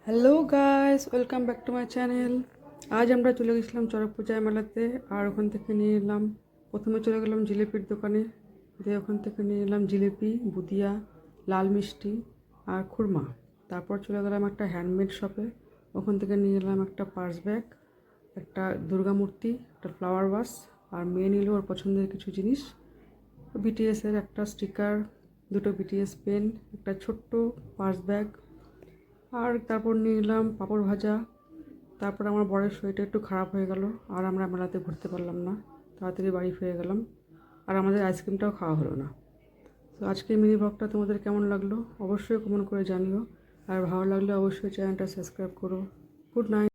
Hello guys, welcome back to my channel. আজ আমরা চলে গেছিলাম চড়ক পূজায় মেলাতে। আর ওখান থেকে নিয়ে এলাম, প্রথমে চলে গেলাম জিলিপির দোকানে। দিয়ে ওখান থেকে নিয়ে এলাম জিলিপি, বুদিয়া, লাল মিষ্টি আর খুরমা। তারপর চলে গেলাম একটা হ্যান্ডমেড শপে। ওখান থেকে নিয়ে এলাম একটা পার্স ব্যাগ, একটা দুর্গা মূর্তি, একটা ফ্লাওয়ার ভাস, আর মেয়ে নিল ওর পছন্দের কিছু জিনিস। বিটিএসের একটা স্টিকার, দুটো বিটিএস পেন, একটা ছোট্ট পার্স ব্যাগ। আর তারপর নিয়ে নিলাম পাঁপড় ভাজা। তারপর আমার বরের শরীরটা একটু খারাপ হয়ে গেল, আর আমরা মেলাতে ঘুরতে পারলাম না, তাড়াতাড়ি বাড়ি ফিরে গেলাম। আর আমাদের আইসক্রিমটাও খাওয়া হলো না। তো আজকে মিনি ব্লগটা তোমাদের কেমন লাগলো অবশ্যই কমেন্ট করে জানিও। আর ভালো লাগলে অবশ্যই চ্যানেলটা সাবস্ক্রাইব করো। Good night.